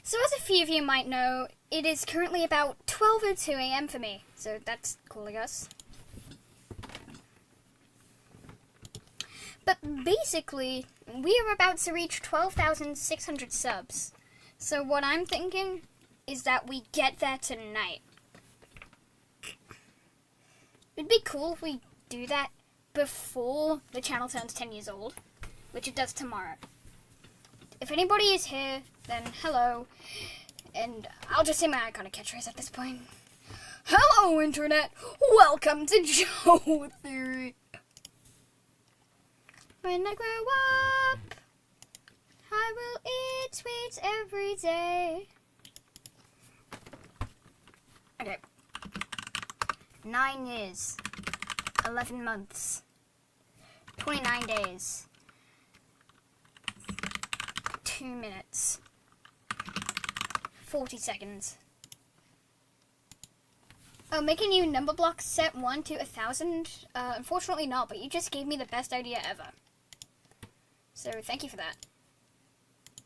So as a few of you might know, it is currently about 12:02 a.m. for me, so that's cool, I guess. But basically, we are about to reach 12,600 subs. So what I'm thinking is that we get that tonight. It'd be cool if we do that before the channel turns 10 years old, which it does tomorrow. If anybody is here, then hello, and I'll just say my iconic catchphrase at this point. Hello, Internet! Welcome to Joe Theory! When I grow up, I will eat sweets every day. Okay. 9 years, 11 months, 29 days, 2 minutes, 40 seconds. Oh, make a new number block set 1 to 1,000? Unfortunately not, but you just gave me the best idea ever. So, thank you for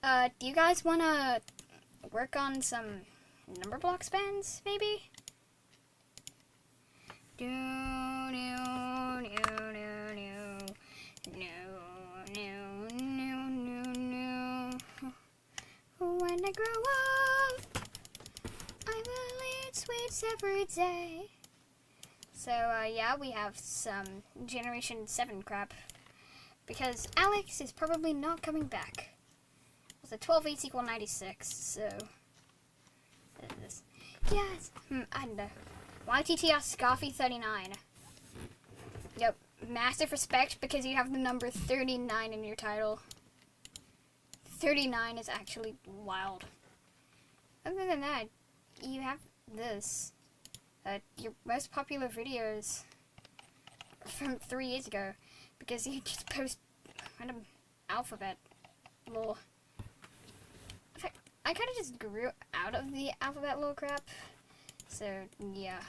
that. Do you guys want to work on some number block spans, maybe? Do, no, no, no, no, no, no, no, no, no. When I grow up, I will eat sweets every day. So, yeah, we have some Generation 7 crap. Because Alex is probably not coming back. So 12 8 equal 96, so... Yes, I don't know. YTTR Scarfy 39. Yep, massive respect because you have the number 39 in your title. 39 is actually wild. Other than that, you have this. Your most popular videos from 3 years ago. Because you just post random alphabet lore. In fact, I kind of just grew out of the alphabet lore crap. So, yeah.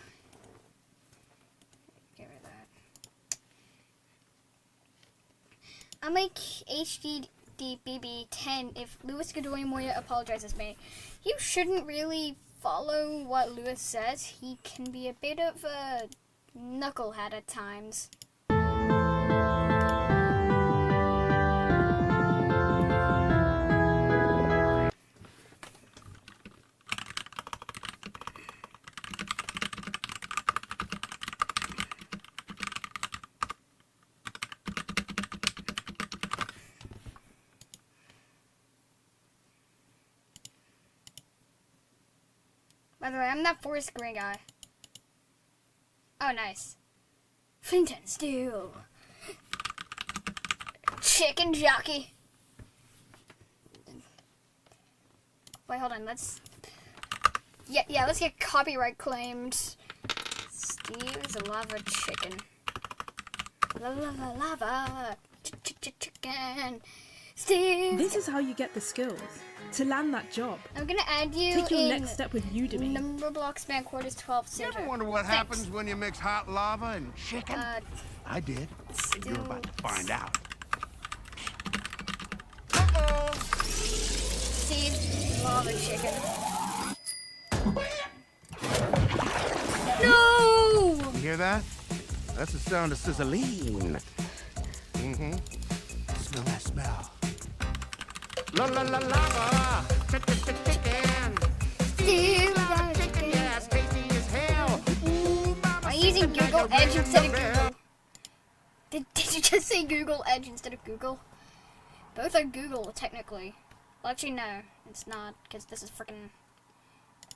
Get rid of that. Unlike HDDBB10, if Louis Godoy Moya apologizes me, you shouldn't really follow what Louis says. He can be a bit of a knucklehead at times. By the way, I'm that Forrest Green guy. Oh, nice. Flint and Steel. Chicken jockey. Wait, hold on. Let's get copyright claimed. Steve's lava chicken. Lava. Chicken. Steve. This is how you get the skills to land that job. I'm gonna add you Take your in next step with Udemy. Number block span quarters 12 center. You ever wonder what happens when you mix hot lava and chicken? I did. And you're about to find out. Uh-oh! Steve, lava chicken. No! You hear that? That's the sound of sizzling. Mm-hmm. Smell that smell. La la la lava, chicken. Steve, lava chicken. Yes, tasty as hell. Ooh, mama, I'm using Google Edge instead of Google. Did you just say Google Edge instead of Google? Both are Google, technically. Well, actually, no, it's not, because this is freaking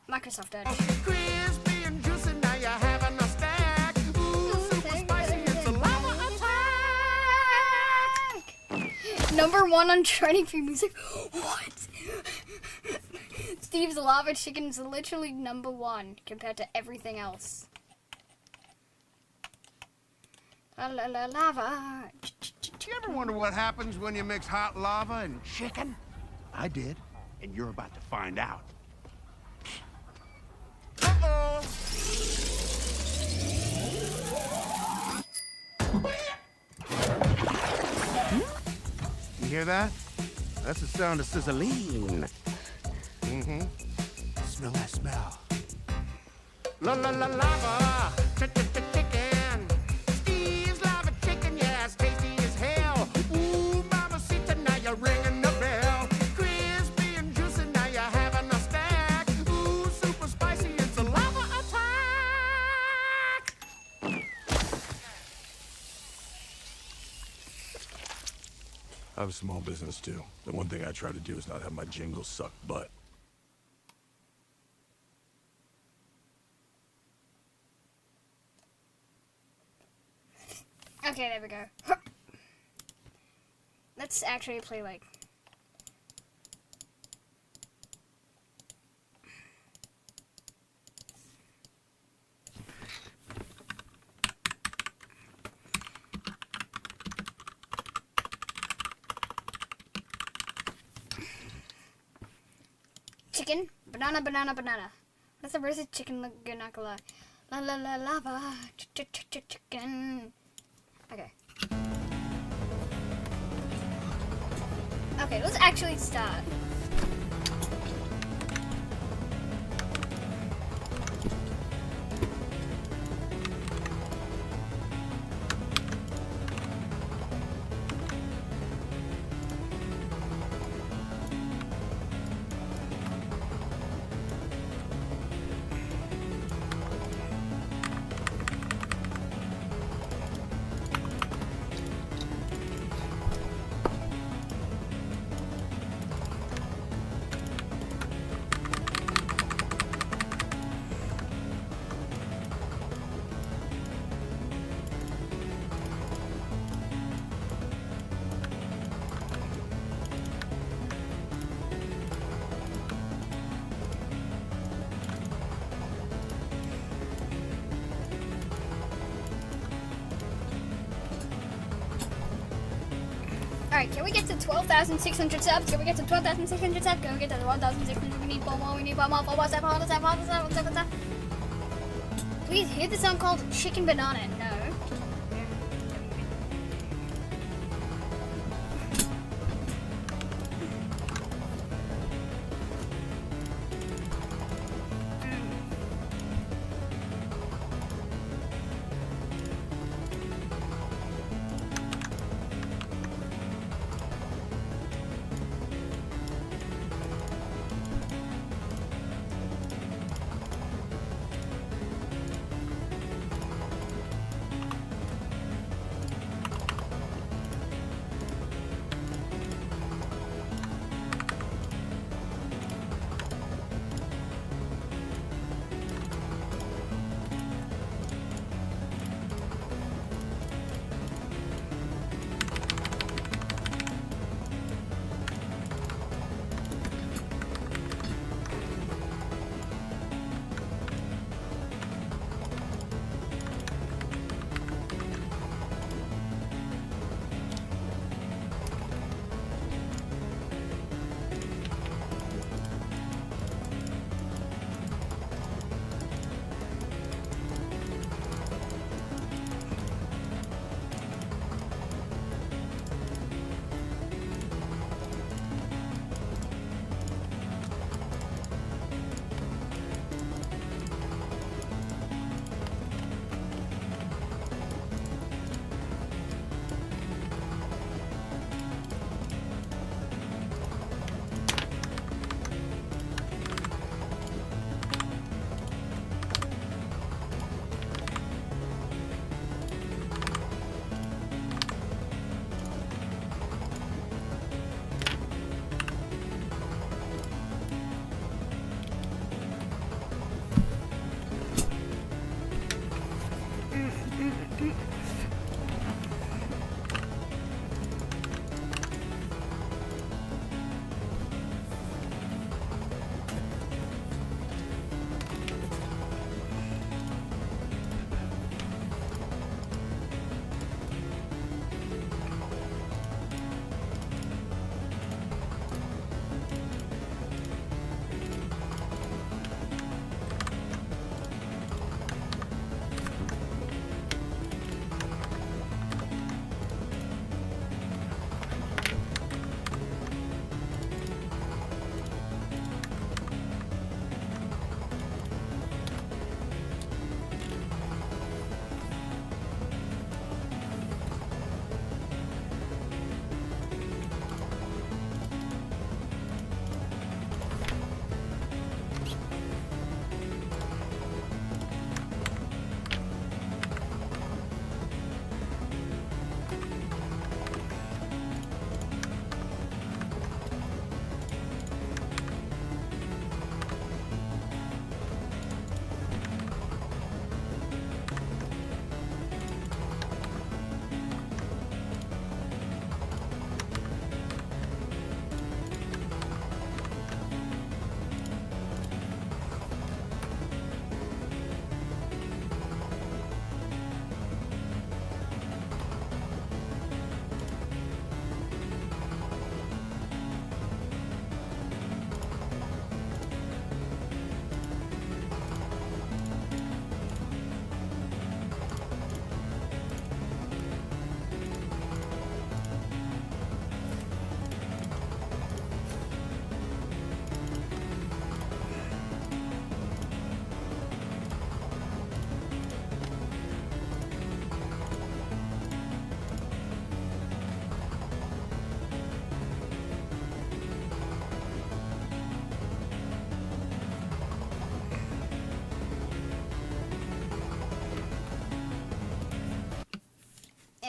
Microsoft Edge. Crispy and juicy, now you're having a stack. Ooh, super spicy, it's a lava attack. Number 1 on trending for music. What? Steve's lava chicken is literally number 1 compared to everything else. Lava. You ever wonder what happens when you mix hot lava and chicken? I did, and you're about to find out. Uh-oh! You hear that? That's the sound of sizzling. Mm-hmm. Smell that smell. La la la lava, chicken. Steve's lava chicken, yeah, it's tasty as hell. Ooh, mamacita, now you're ringing the bell. Crispy and juicy, now you're having a stack. Ooh, super spicy, it's a lava attack. I have a small business too. The one thing I try to do is not have my jingles suck butt. Okay, there we go. Let's actually play like. Chicken, banana. What's the versus chicken Gunakala? La la la lava, chicken. Okay. Okay, let's actually start. Alright, can we get to 12,600 subs? Can we get to 12,600 subs? Can we get to 1,600? We need 4 more, 4 more, 7. Please hear the song called Chicken Banana. No.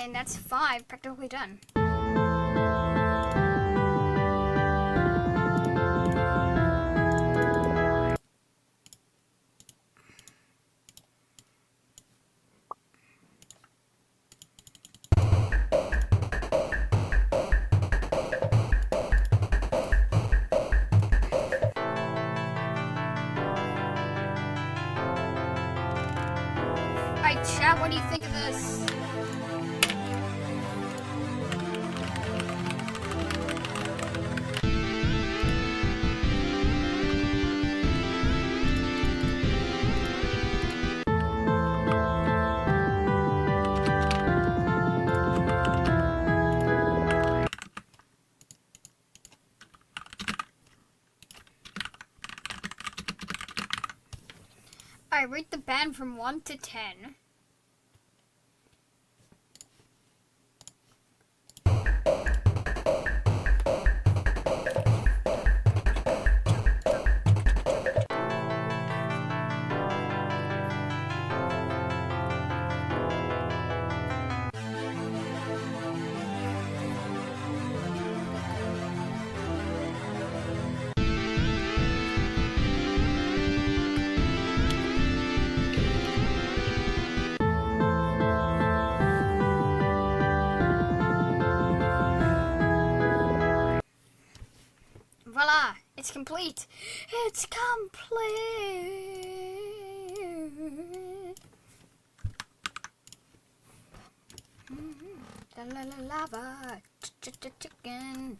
And that's 5 practically done. Alright, chat, what do you think of this? I rate the band from 1 to 10. Voila! It's complete! It's complete! La la la lava! Chicken!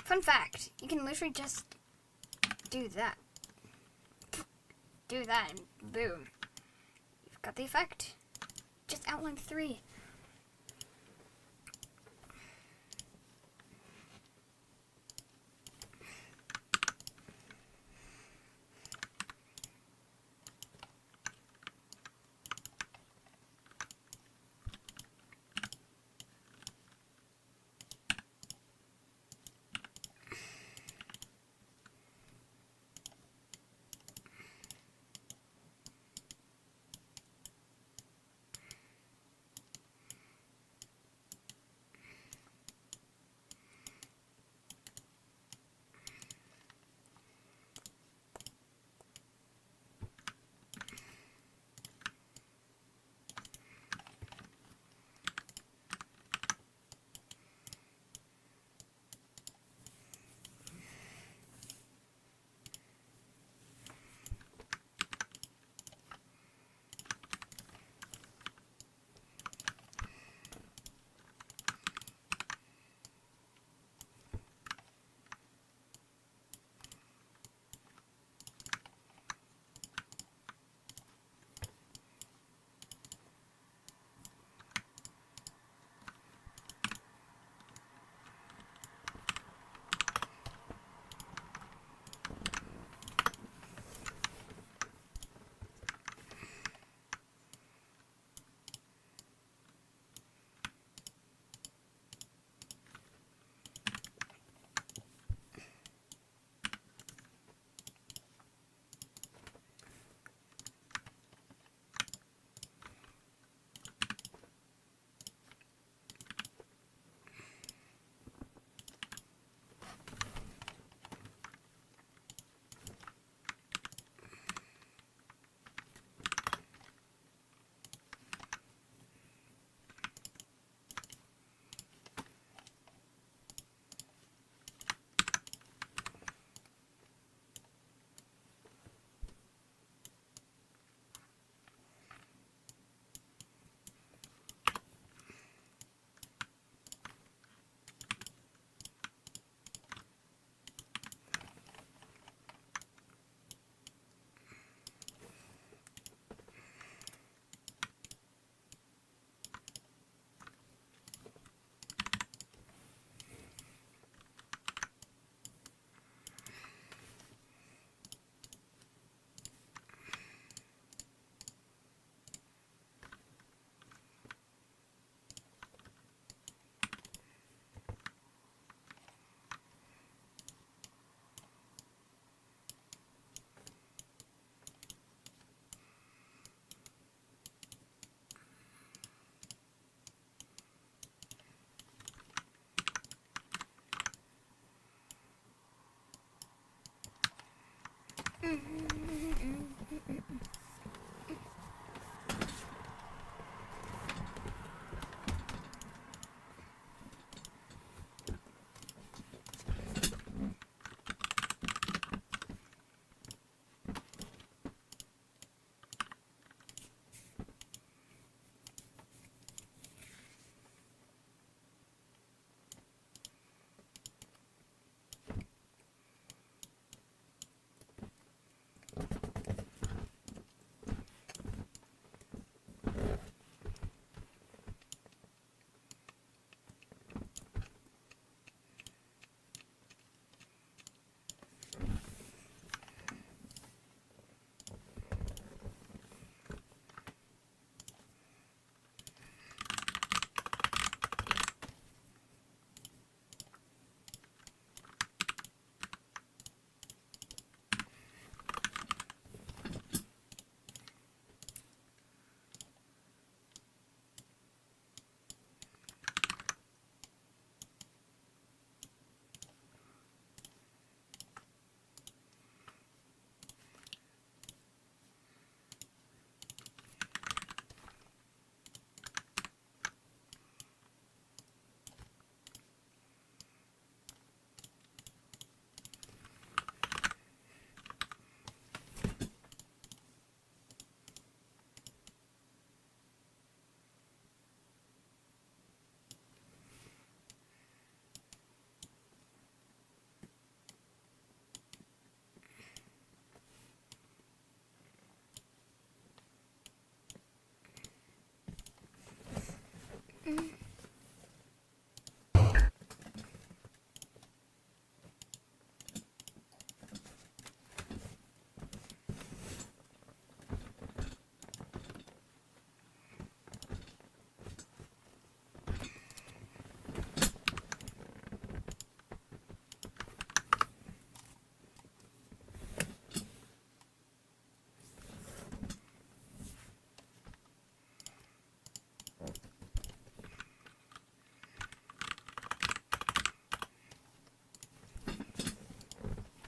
Fun fact, you can literally just do that. Do that and boom. You've got the effect. Just outline 3.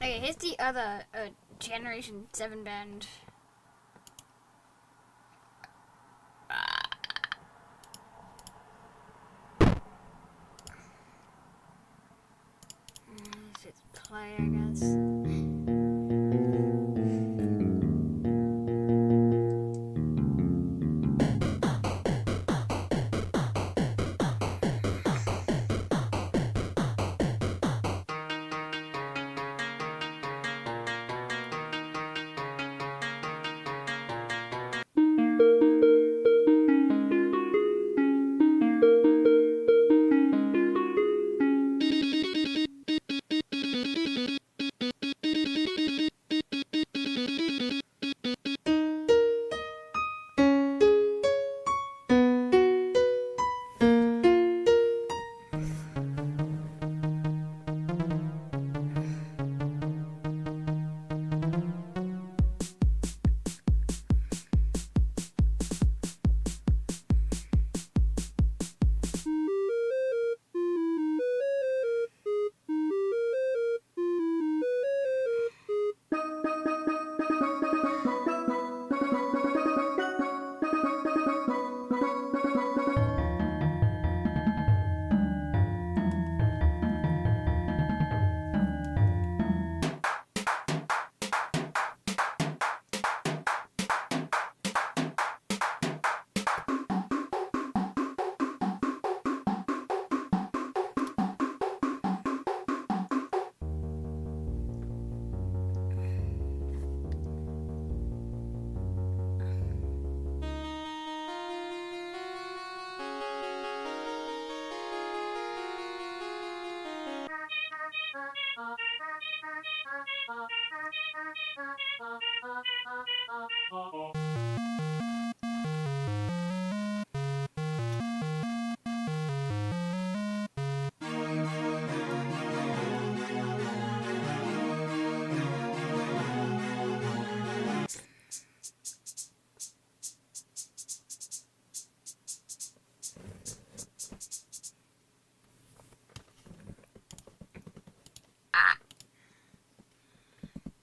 Okay, here's the other Generation 7 band. Let's play, I guess.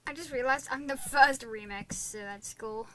I just realized I'm the first remix, so that's cool.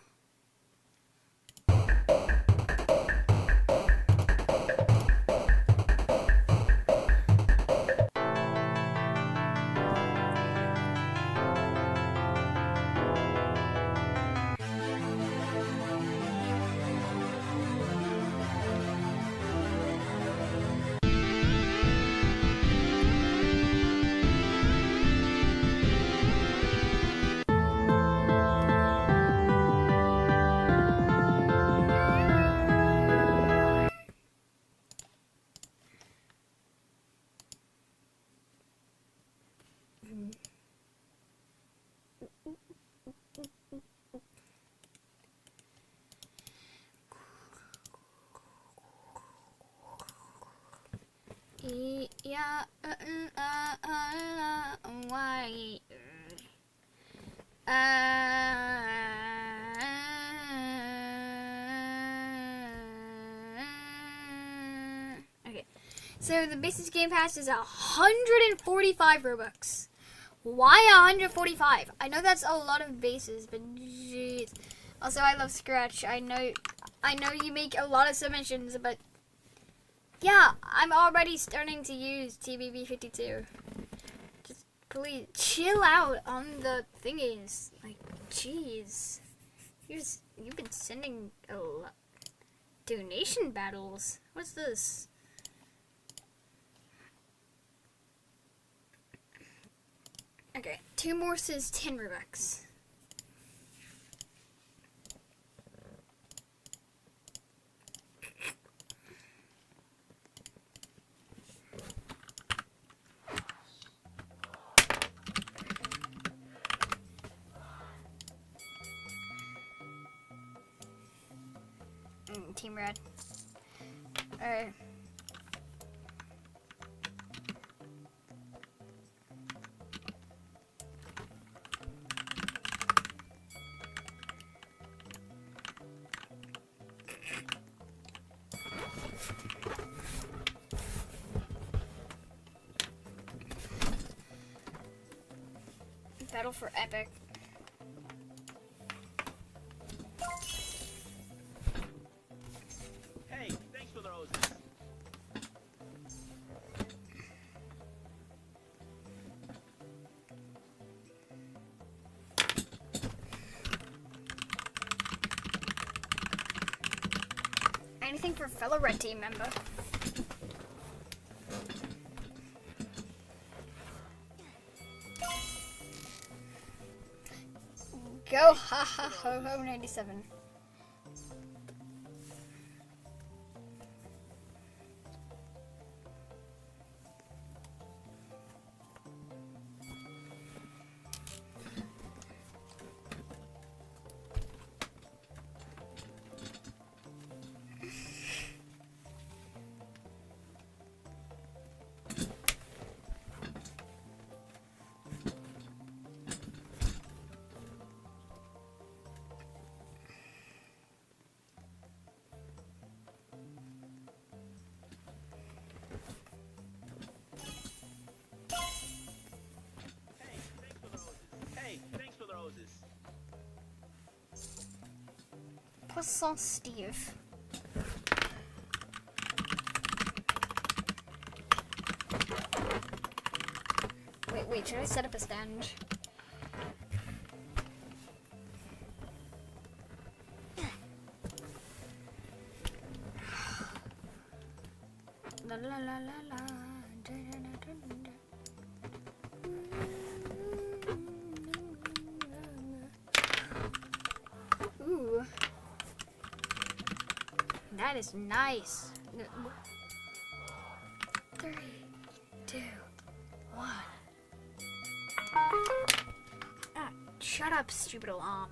Yeah, why? Okay, so the basic game pass is 145 Robux. Why 145? I know that's a lot of bases, but jeez. Also, I love Scratch. I know you make a lot of submissions, but yeah, I'm already starting to use TBB52. Just please chill out on the thingies. Like, jeez, you've been sending a lot. Donation battles. What's this? Okay, 2 more says 10 Robux. Team Red. Alright. Battle for Epic. Hey, thanks for the roses. Anything for fellow red team member. Go ha ha ho ho 97. Hey, thanks for the roses. Poisson Steve. Wait, should I set up a stand? La la la la la. Da, da, da, da, da. Ooh. That is nice. 3, 2, 1. Ah, shut up, stupid alarm.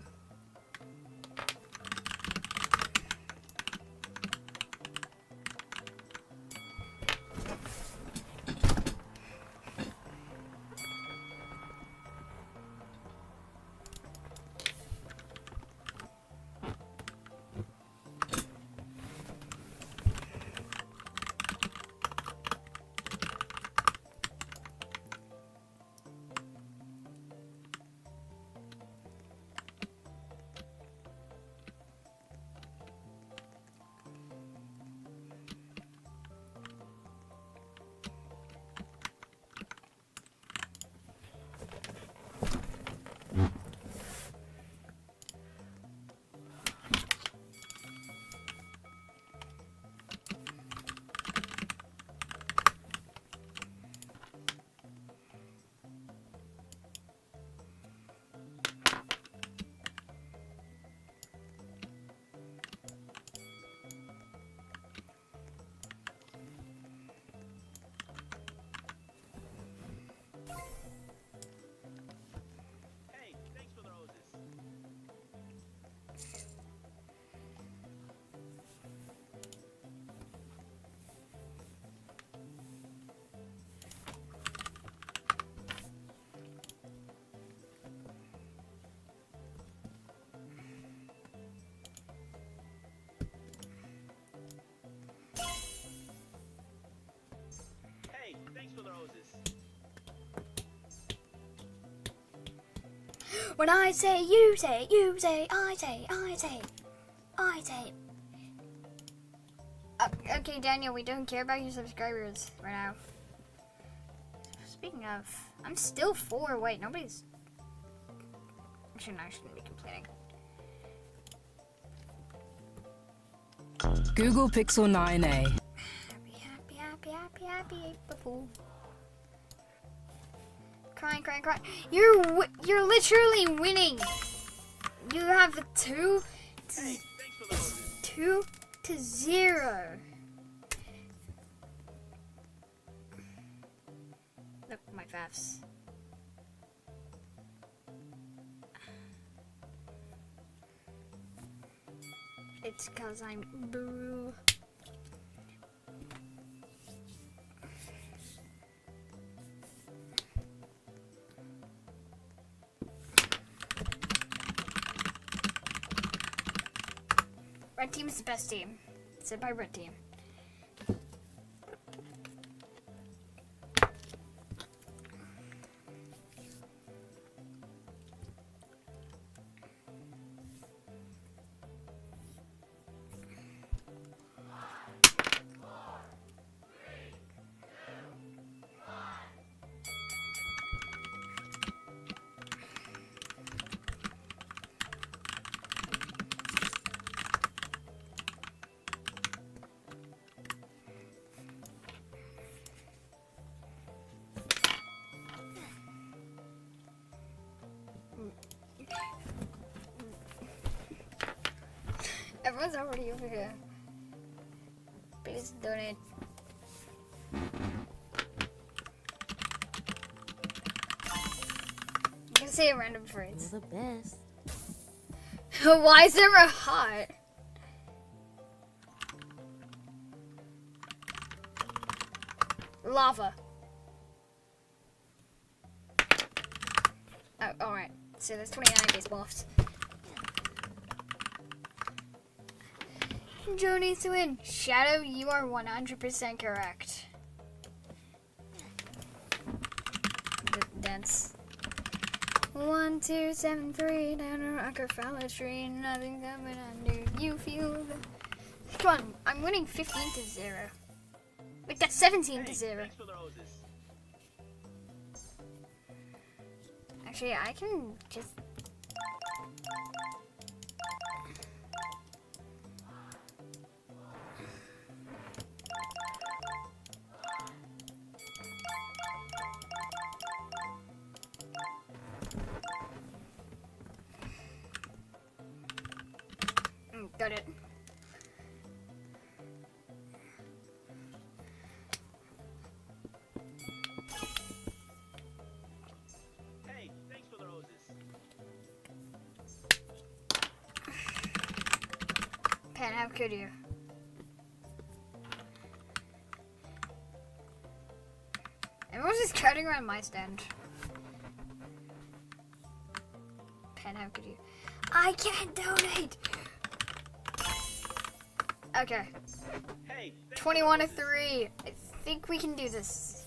Hey, thanks for the roses. Hey, thanks for the roses. When I say, you say, you say, I say, I say, I say. Okay, Daniel, we don't care about your subscribers right now. Speaking of, I'm still 4. Wait, nobody's. Actually, no, I shouldn't be complaining. Google Pixel 9a. Happy, happy, happy, happy, happy, April Fool. Crying, crying, crying. You're literally winning. You have 2 to, Hey, thanks for the roses. 2 to 0. Look, my Fafs. It's 'cause I'm boo. Red team is the best team. Said by red team. Everyone's already over here. Please donate. I'm gonna say a random phrase. You're the best. Why is there a heart? Lava. Oh, alright. So there's 29 base buffs. Joe needs to win. Shadow, you are 100% correct. Dance. 1, 2, 7, 3, down a Rockefeller Street, nothing coming under. You feel the... Come on, I'm winning 15 to 0. Wait, that's 17 to 0. Thanks for the roses. Actually, I can just... Got it. Hey, thanks for the roses. Pan, how could you? Everyone's just cutting around my stand. Pan, how could you? I can't donate! Okay, Hey, thanks 21 to for the roses. 3. I think we can do this.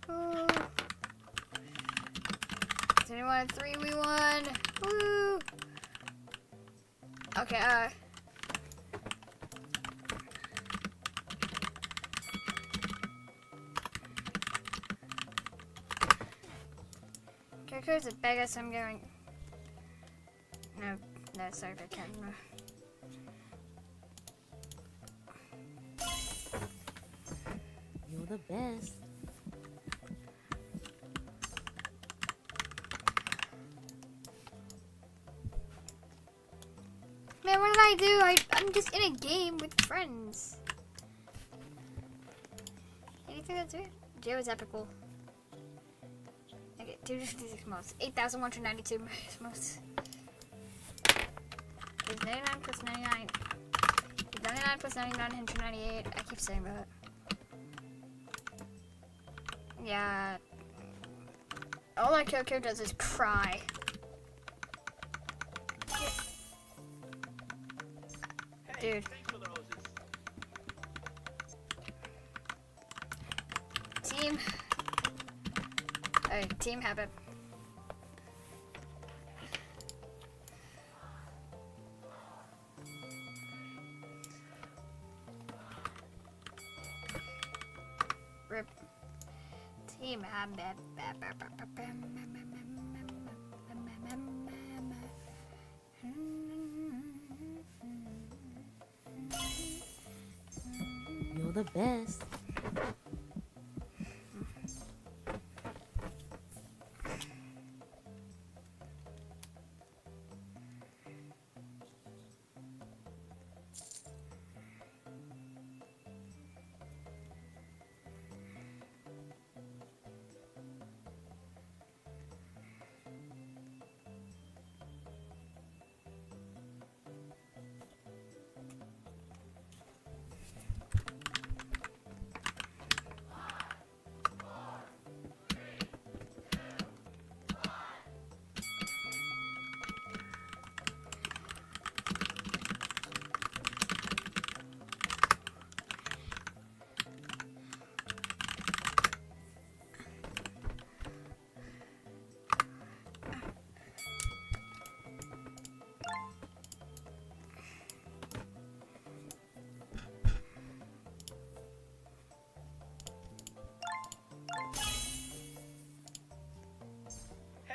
Ooh. 21 to 3, we won. Woo! Okay, Coco's a beggar, so I'm going. No, sorry, I can't. No. You're the best. Man, what did I do? I'm just in a game with friends. Anything that's weird? Joe is epical. Okay, 256 most. 8,192 most. Is 99 plus 99. Is 99 plus 99, 198. I keep saying that. Yeah. All that Coco does is cry. Hey, Dude. thanks for the roses. Team. Hey, team habit. Rip. Team habit. You're the best.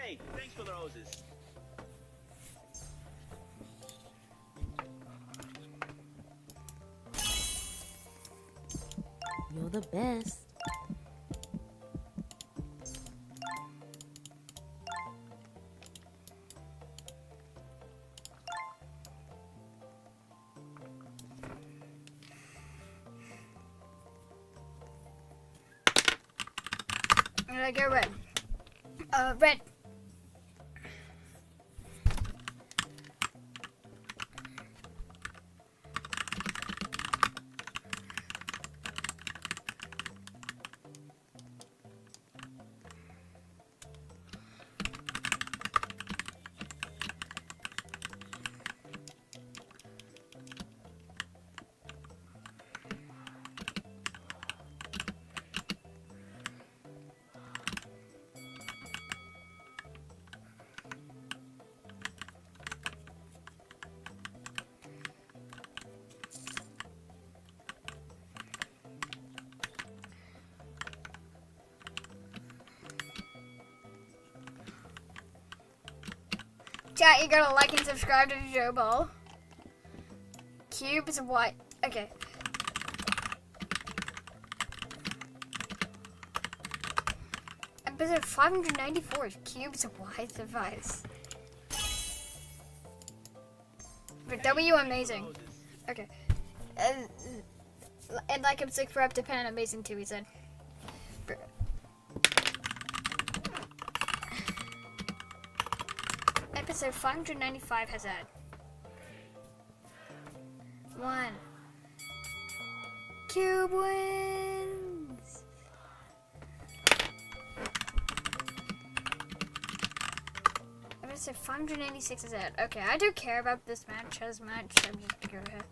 Hey, thanks for the roses. You're the best. I go red? Red. Chat, you gotta like and subscribe to Joe Ball. Cube is white. Okay. Episode 594 is Cube's wise advice. But W amazing. Okay. And like him 6 for up to pen amazing too, he said. Episode 595 has had 1. Cube wins. Episode 586 is had. Okay, I do care about this match as much. I'm just gonna go ahead.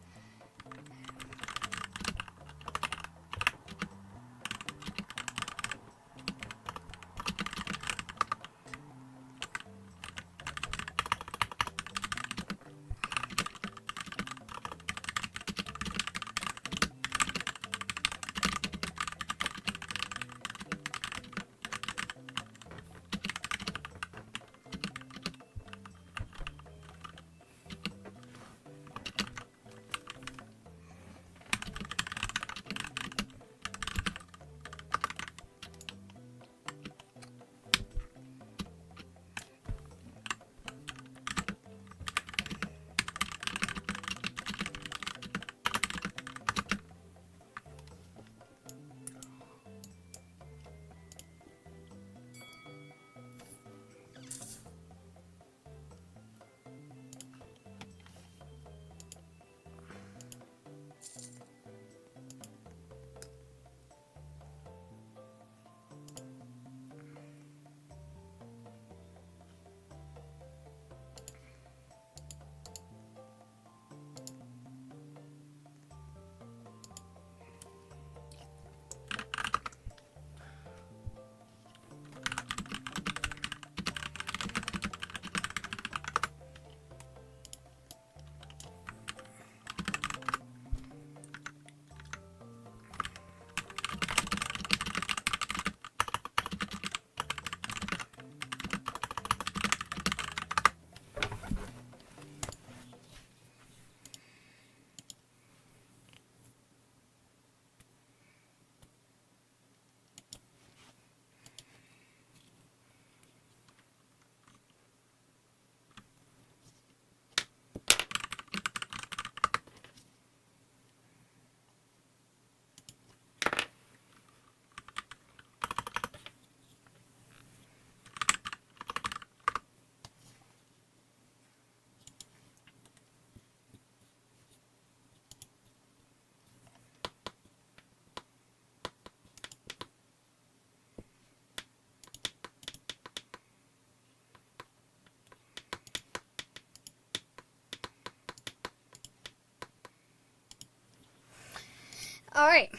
All right.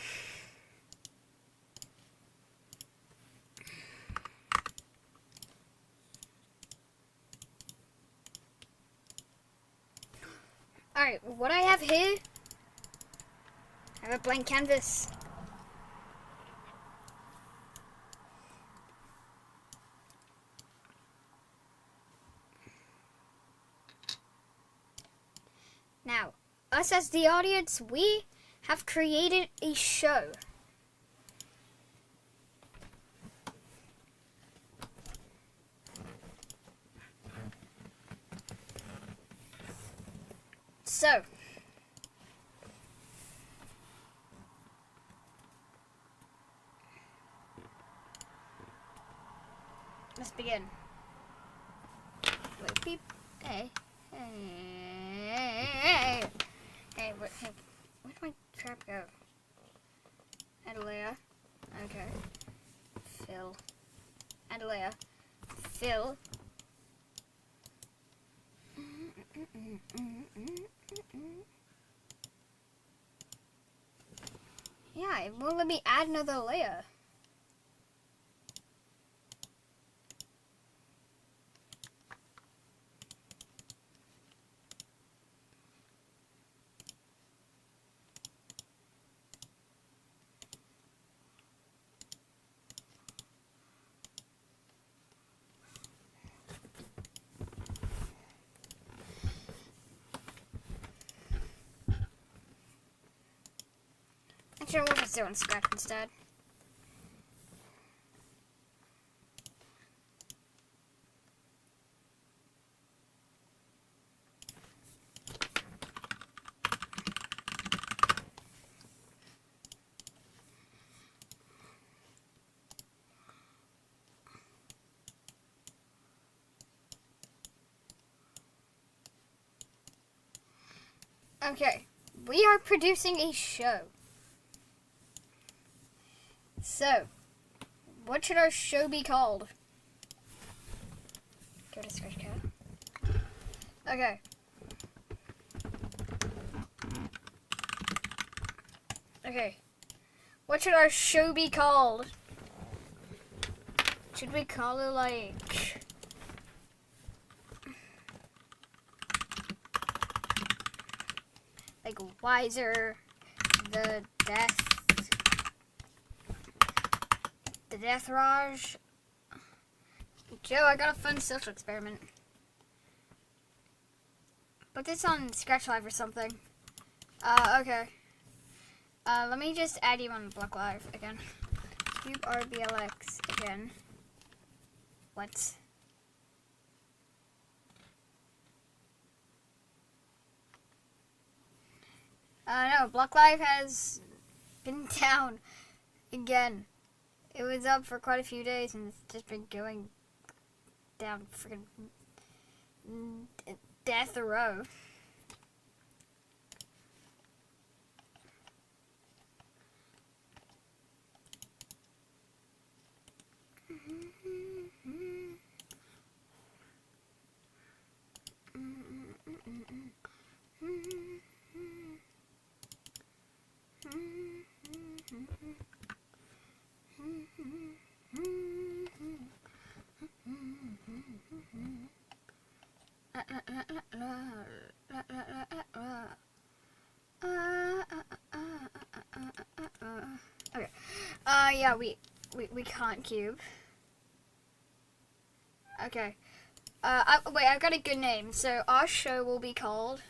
All right, what I have here, I have a blank canvas. Now, us as the audience, we have created a show. So, must begin. Wait, beep. Hey. Hey, where'd my trap go? Adelia. Okay. Phil. Adelia. Phil. Yeah, it won't let me add another layer. Actually, we'll just do it on Scratch instead. Okay, we are producing a show. So, what should our show be called? Go to Scratch Cat. Okay. Okay. What should our show be called? Should we call it like Wiser, the Death Raj? Joe, I got a fun social experiment. Put this on Scratch Live or something. Okay. Let me just add you on Block Live again. Cube RBLX again. What? No, Block Live has been down again. It was up for quite a few days and it's just been going down freaking death row. Okay. Yeah, we can't cube. Okay. Wait, I've got a good name. So our show will be called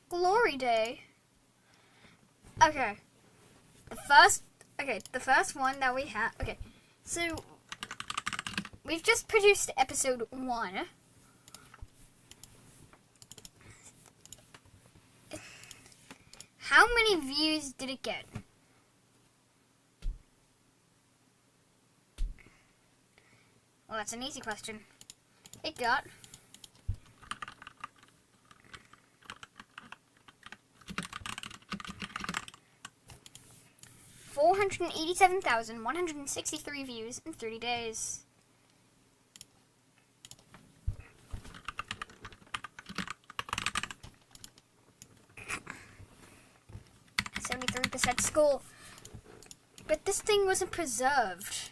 Glory Day. Okay. The first one that we have. Okay. So we've just produced episode 1. How many views did it get? Well, that's an easy question. It got 487,163 views in 30 days. School, but this thing wasn't preserved,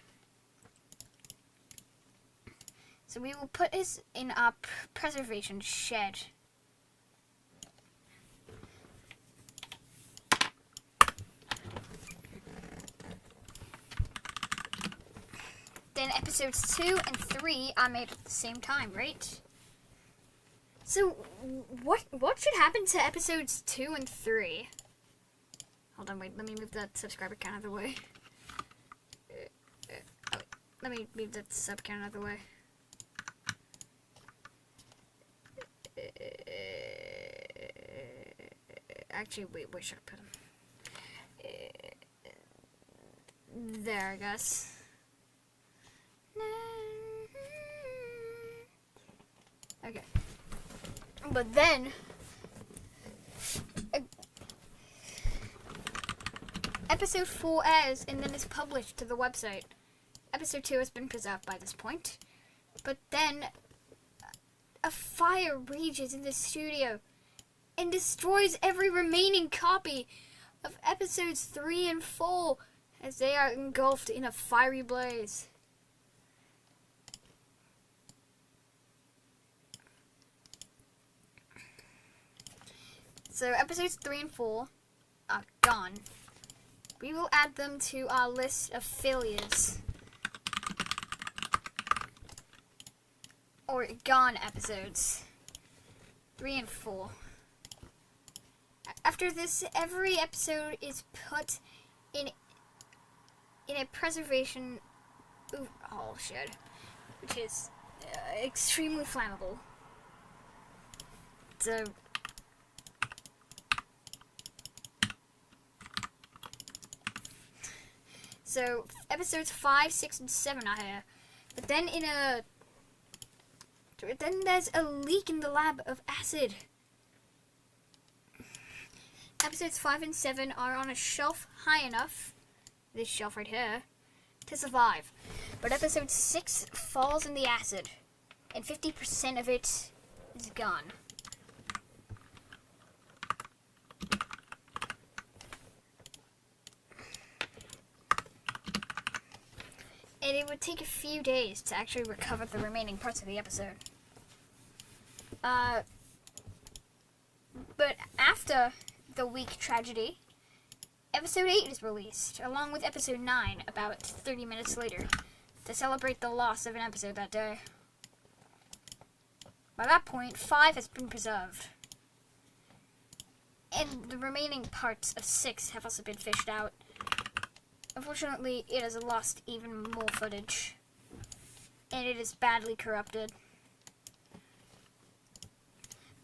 so we will put this in our preservation shed. Then episodes 2 and 3 are made at the same time, right? So what should happen to episodes 2 and 3? Hold on, wait, let me move that subscriber count out of the way. Let me move that sub count out of the way. actually, wait, where should I put them? There, I guess. Okay. But then, episode 4 airs and then is published to the website. Episode 2 has been preserved by this point. But then, a fire rages in the studio and destroys every remaining copy of episodes 3 and 4 as they are engulfed in a fiery blaze. So episodes 3 and 4 are gone. We will add them to our list of failures. Or gone episodes. 3 and 4. After this, every episode is put in a preservation shed, which is extremely flammable. So episodes 5, 6, and 7 are here, but then there's a leak in the lab of acid. Episodes 5 and 7 are on a shelf high enough, this shelf right here, to survive. But episode 6 falls in the acid, and 50% of it is gone. And it would take a few days to actually recover the remaining parts of the episode. But after the week tragedy, episode 8 is released, along with episode 9, about 30 minutes later, to celebrate the loss of an episode that day. By that point, 5 has been preserved. And the remaining parts of 6 have also been fished out. Unfortunately, it has lost even more footage, and it is badly corrupted.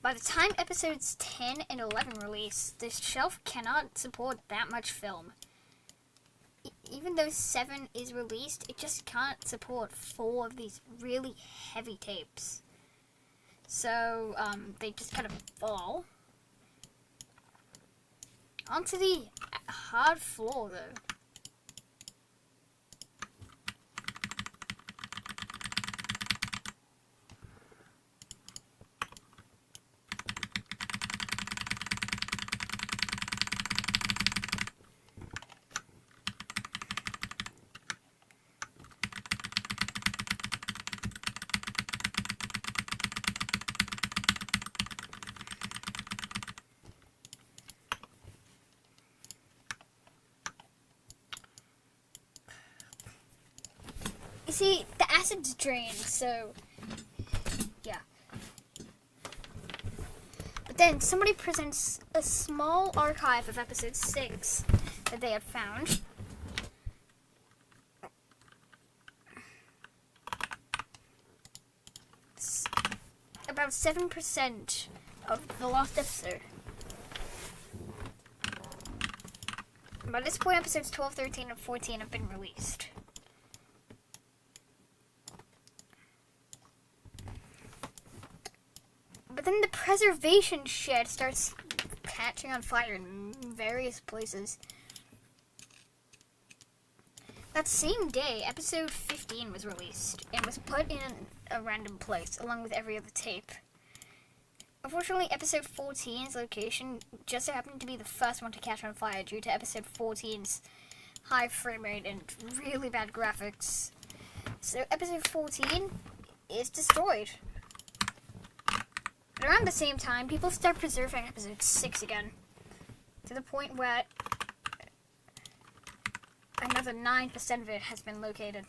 By the time episodes 10 and 11 release, this shelf cannot support that much film. Even though 7 is released, it just can't support 4 of these really heavy tapes. So, they just kind of fall onto the hard floor, though. You see, the acid's drained, so yeah. But then somebody presents a small archive of episode 6 that they had found. It's about 7% of the lost episode. By this point, episodes 12, 13, and 14 have been released. But then the preservation shed starts catching on fire in various places. That same day, episode 15 was released and was put in a random place along with every other tape. Unfortunately, episode 14's location just so happened to be the first one to catch on fire due to episode 14's high frame rate and really bad graphics. So episode 14 is destroyed. But around the same time, people start preserving episode 6 again, to the point where another 9% of it has been located.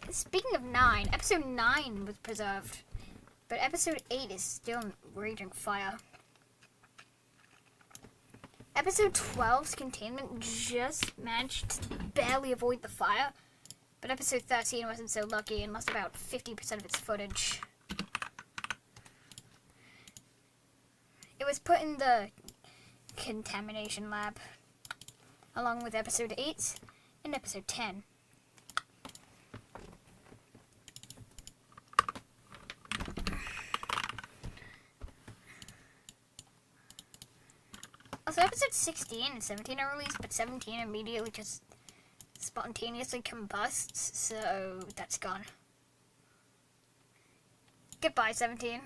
Speaking of 9, episode 9 was preserved, but episode 8 is still in raging fire. Episode 12's containment just managed to barely avoid the fire, but episode 13 wasn't so lucky and lost about 50% of its footage. It was put put in the contamination lab, along with episode 8 and episode 10. Also, episode 16 and 17 are released, but 17 immediately just spontaneously combusts, so that's gone. Goodbye, 17.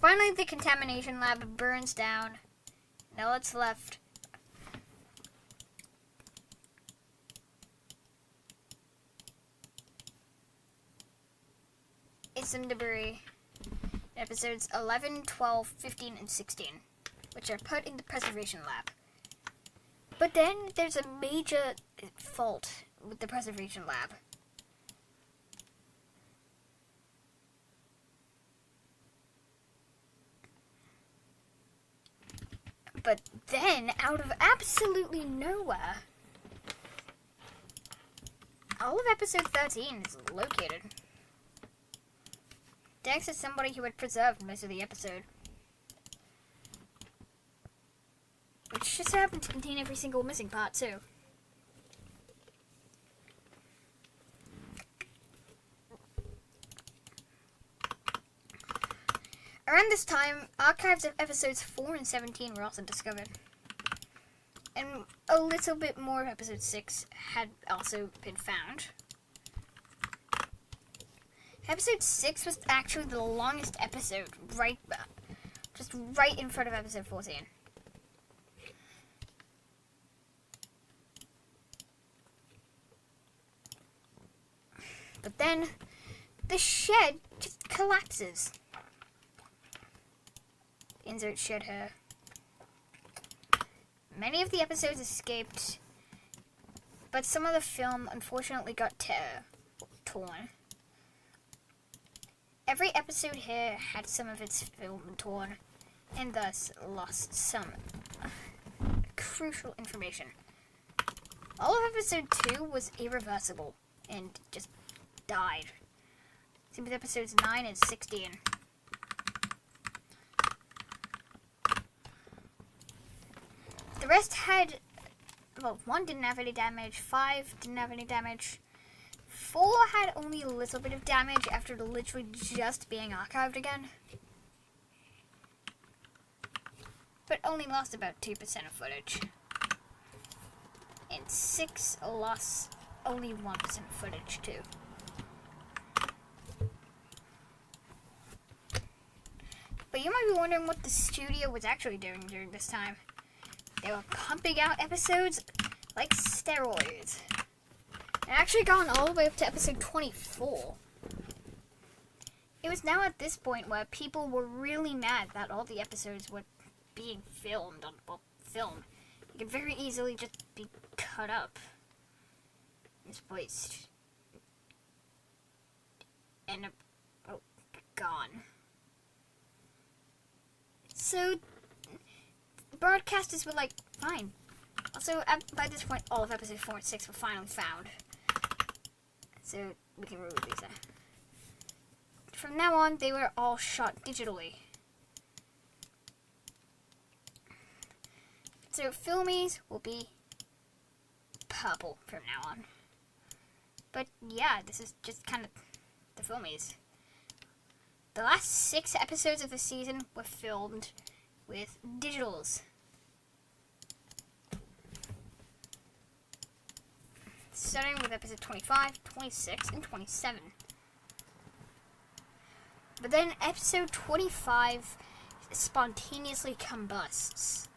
Finally, the contamination lab burns down. Now what's left? It's some debris. Episodes 11, 12, 15, and 16, which are put in the preservation lab. But then there's a major fault with the preservation lab. But then, out of absolutely nowhere, all of episode 13 is located. Thanks to somebody who had preserved most of the episode. Which just happened to contain every single missing part, too. Around this time, archives of episodes 4 and 17 were also discovered. And a little bit more of episode 6 had also been found. Episode 6 was actually the longest episode, just right in front of episode 14. But then, the shed just collapses. Insert shed here. Many of the episodes escaped, but some of the film unfortunately got torn. Every episode here had some of its film torn, and thus lost some crucial information. All of episode 2 was irreversible, and just died. Same with episodes 9 and 16. The rest had, well, 1 didn't have any damage, 5 didn't have any damage, 4 had only a little bit of damage after literally just being archived again. But only lost about 2% of footage. And 6 lost only 1% of footage too. But you might be wondering what the studio was actually doing during this time. They were pumping out episodes like steroids. It actually gone all the way up to episode 24. It was now at this point where people were really mad that all the episodes were being filmed on film. It could very easily just be cut up, misplaced, and gone. So broadcasters were like, fine. Also, by this point, all of episodes 4 and 6 were finally found. So, we can remove these. From now on, they were all shot digitally. So, Filmies will be purple from now on. But, yeah, this is just kind of the Filmies. The last 6 episodes of the season were filmed with digitals. Starting with episode 25, 26, and 27. But then episode 25 spontaneously combusts.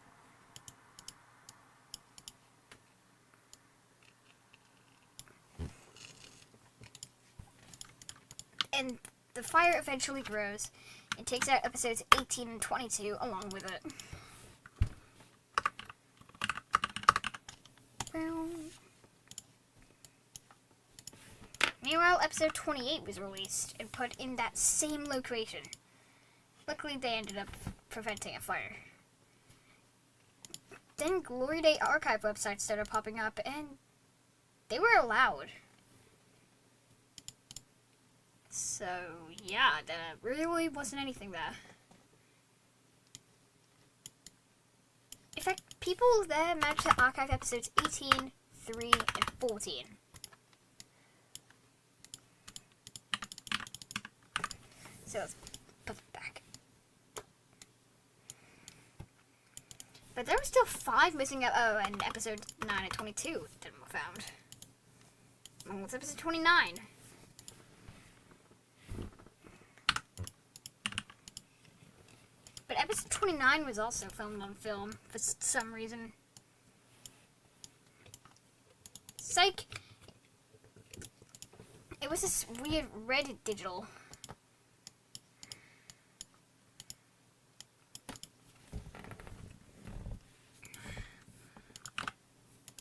And the fire eventually grows and takes out episodes 18 and 22 along with it. Meanwhile, episode 28 was released and put in that same location. Luckily, they ended up preventing a fire. Then Glory Day archive websites started popping up, and they were allowed. So, yeah, there really wasn't anything there. In fact, people there managed to archive episodes 18, 3, and 14. So let's put it back. But there were still 5 missing. And episode 9 and 22 didn't were found. And what's episode 29? But episode 29 was also filmed on film for some reason. Psych! It was this weird red digital.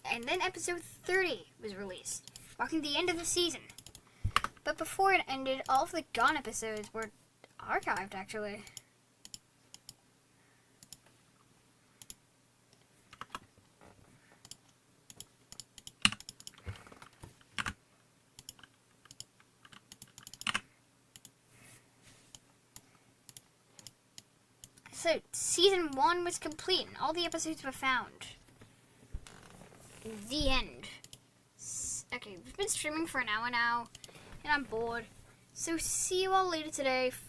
And then episode 30 was released, marking the end of the season. But before it ended, all of the gone episodes were archived, actually. So, season 1 was complete and all the episodes were found. The end. Okay, we've been streaming for an hour now, and I'm bored. So, see you all later today for